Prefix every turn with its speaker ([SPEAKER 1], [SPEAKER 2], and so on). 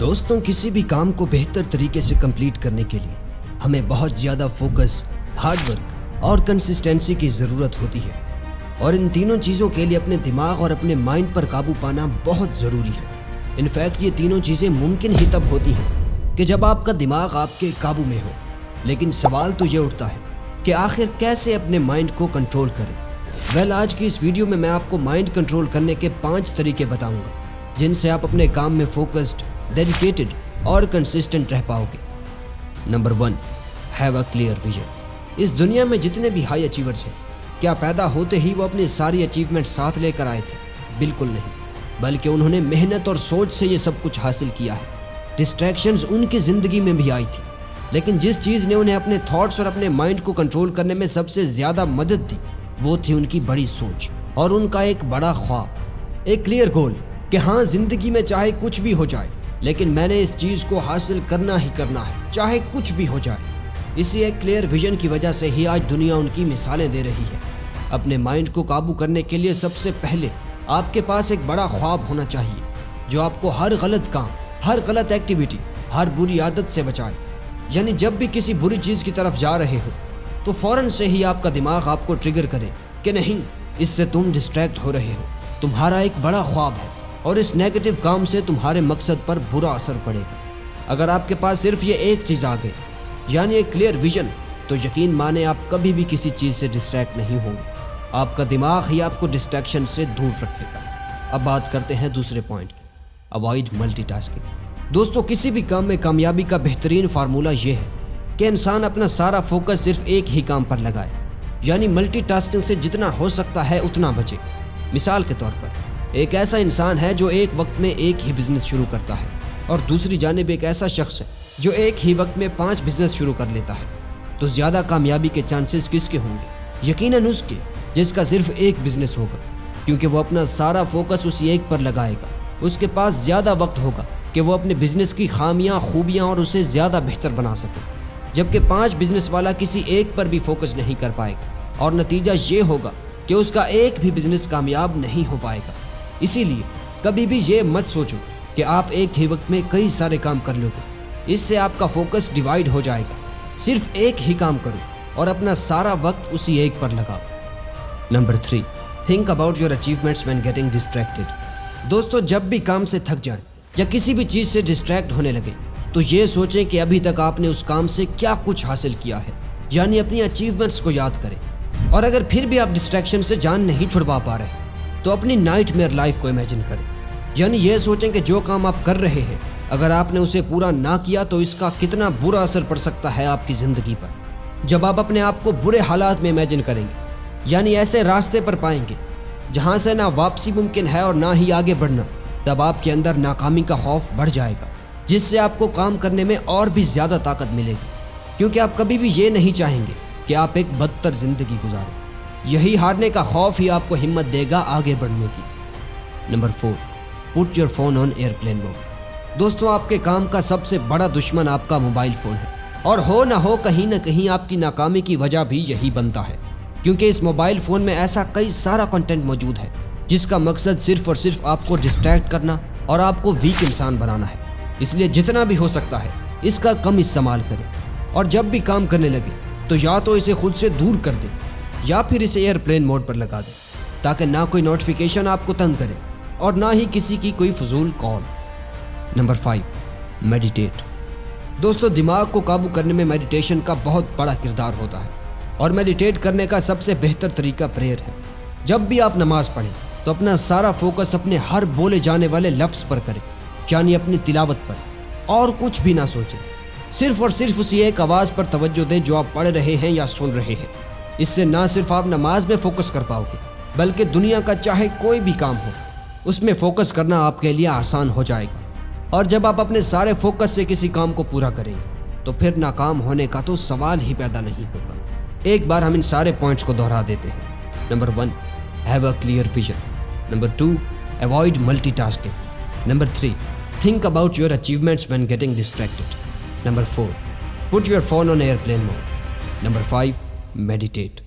[SPEAKER 1] دوستوں، کسی بھی کام کو بہتر طریقے سے کمپلیٹ کرنے کے لیے ہمیں بہت زیادہ فوکس، ہارڈ ورک اور کنسسٹنسی کی ضرورت ہوتی ہے، اور ان تینوں چیزوں کے لیے اپنے دماغ اور اپنے مائنڈ پر قابو پانا بہت ضروری ہے۔ انفیکٹ یہ تینوں چیزیں ممکن ہی تب ہوتی ہیں کہ جب آپ کا دماغ آپ کے قابو میں ہو۔ لیکن سوال تو یہ اٹھتا ہے کہ آخر کیسے اپنے مائنڈ کو کنٹرول کریں؟ آج کی اس ویڈیو میں آپ کو مائنڈ کنٹرول کرنے کے 5 طریقے بتاؤں گا جن سے آپ اپنے کام میں فوکسڈ، ڈیڈیکیٹڈ اور کنسسٹنٹ رہ پاؤ گے۔ Number 1، have a clear vision. اس دنیا میں جتنے بھی ہائی اچیورز ہیں، کیا پیدا ہوتے ہی وہ اپنی ساری اچیومنٹ ساتھ لے کر آئے تھے؟ بالکل نہیں، بلکہ انہوں نے محنت اور سوچ سے یہ سب کچھ حاصل کیا ہے۔ ڈسٹریکشنز ان کی زندگی میں بھی آئی تھی، لیکن جس چیز نے انہیں اپنے تھاٹس اور اپنے مائنڈ کو کنٹرول کرنے میں سب سے زیادہ مدد دی، وہ تھی ان کی بڑی سوچ اور ان کا ایک بڑا خواب، ایک کلیئر گول کہ ہاں، زندگی میں چاہے کچھ بھی ہو جائے، لیکن میں نے اس چیز کو حاصل کرنا ہی کرنا ہے، چاہے کچھ بھی ہو جائے۔ اسی ایک کلیئر ویژن کی وجہ سے ہی آج دنیا ان کی مثالیں دے رہی ہے۔ اپنے مائنڈ کو قابو کرنے کے لیے سب سے پہلے آپ کے پاس ایک بڑا خواب ہونا چاہیے جو آپ کو ہر غلط کام، ہر غلط ایکٹیویٹی، ہر بری عادت سے بچائے۔ یعنی جب بھی کسی بری چیز کی طرف جا رہے ہو تو فوراً سے ہی آپ کا دماغ آپ کو ٹریگر کرے کہ نہیں، اس سے تم ڈسٹریکٹ ہو رہے ہو، تمہارا ایک بڑا خواب ہے اور اس نیگیٹو کام سے تمہارے مقصد پر برا اثر پڑے گا۔ اگر آپ کے پاس صرف یہ ایک چیز آ گئی، یعنی ایک کلیئر ویژن، تو یقین مانیں آپ کبھی بھی کسی چیز سے ڈسٹریکٹ نہیں ہوں گے۔ آپ کا دماغ ہی آپ کو ڈسٹریکشن سے دور رکھے گا۔ اب بات کرتے ہیں دوسرے پوائنٹ کی، اوائڈ ملٹی ٹاسکنگ۔ دوستوں، کسی بھی کام میں کامیابی کا بہترین فارمولہ یہ ہے کہ انسان اپنا سارا فوکس صرف ایک ہی کام پر لگائے، یعنی ملٹی ٹاسکنگ سے جتنا ہو سکتا ہے اتنا بچے۔ مثال کے طور پر، ایک ایسا انسان ہے جو ایک وقت میں ایک ہی بزنس شروع کرتا ہے، اور دوسری جانب ایک ایسا شخص ہے جو ایک ہی وقت میں 5 بزنس شروع کر لیتا ہے۔ تو زیادہ کامیابی کے چانسز کس کے ہوں گے؟ یقیناً اس کے جس کا صرف ایک بزنس ہوگا، کیونکہ وہ اپنا سارا فوکس اسی ایک پر لگائے گا۔ اس کے پاس زیادہ وقت ہوگا کہ وہ اپنے بزنس کی خامیاں، خوبیاں اور اسے زیادہ بہتر بنا سکے، جبکہ 5 بزنس والا کسی ایک پر بھی فوکس نہیں کر پائے گا، اور نتیجہ یہ ہوگا کہ اس کا ایک بھی بزنس کامیاب نہیں ہو پائے گا۔ اسی لیے کبھی بھی یہ مت سوچو کہ آپ ایک ہی وقت میں کئی سارے کام کر لو گے، اس سے آپ کا فوکس ڈیوائیڈ ہو جائے گا۔ صرف ایک ہی کام کرو اور اپنا سارا وقت اسی ایک پر لگاؤ۔ Number 3، think about your achievements when getting distracted. دوستوں، جب بھی کام سے تھک جائیں یا کسی بھی چیز سے ڈسٹریکٹ ہونے لگے تو یہ سوچیں کہ ابھی تک آپ نے اس کام سے کیا کچھ حاصل کیا ہے، یعنی اپنی اچیومنٹس کو یاد کریں۔ اور اگر پھر بھی آپ ڈسٹریکشن سے جان نہیں چھڑوا پا رہے تو اپنی نائٹ میئر لائف کو امیجن کریں، یعنی یہ سوچیں کہ جو کام آپ کر رہے ہیں، اگر آپ نے اسے پورا نہ کیا تو اس کا کتنا برا اثر پڑ سکتا ہے آپ کی زندگی پر۔ جب آپ اپنے آپ کو برے حالات میں امیجن کریں گے، یعنی ایسے راستے پر پائیں گے جہاں سے نہ واپسی ممکن ہے اور نہ ہی آگے بڑھنا، تب آپ کے اندر ناکامی کا خوف بڑھ جائے گا، جس سے آپ کو کام کرنے میں اور بھی زیادہ طاقت ملے گی، کیونکہ آپ کبھی بھی یہ نہیں چاہیں گے کہ آپ ایک بدتر زندگی گزاریں۔ یہی ہارنے کا خوف ہی آپ کو ہمت دے گا آگے بڑھنے کی۔ Number 4، put your phone on airplane mode. دوستوں، آپ کے کام کا سب سے بڑا دشمن آپ کا موبائل فون ہے، اور ہو کہیں نہ کہیں آپ کی ناکامی کی وجہ بھی یہی بنتا ہے، کیونکہ اس موبائل فون میں ایسا کئی سارا کنٹینٹ موجود ہے جس کا مقصد صرف اور صرف آپ کو ڈسٹریکٹ کرنا اور آپ کو ویک انسان بنانا ہے۔ اس لیے جتنا بھی ہو سکتا ہے اس کا کم استعمال کریں، اور جب بھی کام کرنے لگے تو یا تو اسے خود سے دور کر دیں یا پھر اسے ایئرپلین موڈ پر لگا دیں، تاکہ نہ کوئی نوٹیفیکیشن آپ کو تنگ کرے اور نہ ہی کسی کی کوئی فضول کال۔ Number 5، meditate. دوستوں، دماغ کو قابو کرنے میں میڈیٹیشن کا بہت بڑا کردار ہوتا ہے، اور میڈیٹیٹ کرنے کا سب سے بہتر طریقہ پریئر ہے۔ جب بھی آپ نماز پڑھیں تو اپنا سارا فوکس اپنے ہر بولے جانے والے لفظ پر کریں، یعنی اپنی تلاوت پر، اور کچھ بھی نہ سوچیں، صرف اور صرف اسی ایک آواز پر توجہ دیں جو آپ پڑھ رہے ہیں یا سن رہے ہیں۔ اس سے نہ صرف آپ نماز میں فوکس کر پاؤ گے، بلکہ دنیا کا چاہے کوئی بھی کام ہو، اس میں فوکس کرنا آپ کے لیے آسان ہو جائے گا۔ اور جب آپ اپنے سارے فوکس سے کسی کام کو پورا کریں گے تو پھر ناکام ہونے کا تو سوال ہی پیدا نہیں ہوگا۔ ایک بار ہم ان سارے پوائنٹس کو دہرا دیتے ہیں۔ Number 1، have a clear vision. Number 2، avoid multitasking. Number 3، think about your achievements when getting distracted. Number 4، put your phone on airplane mode. Number 5، meditate.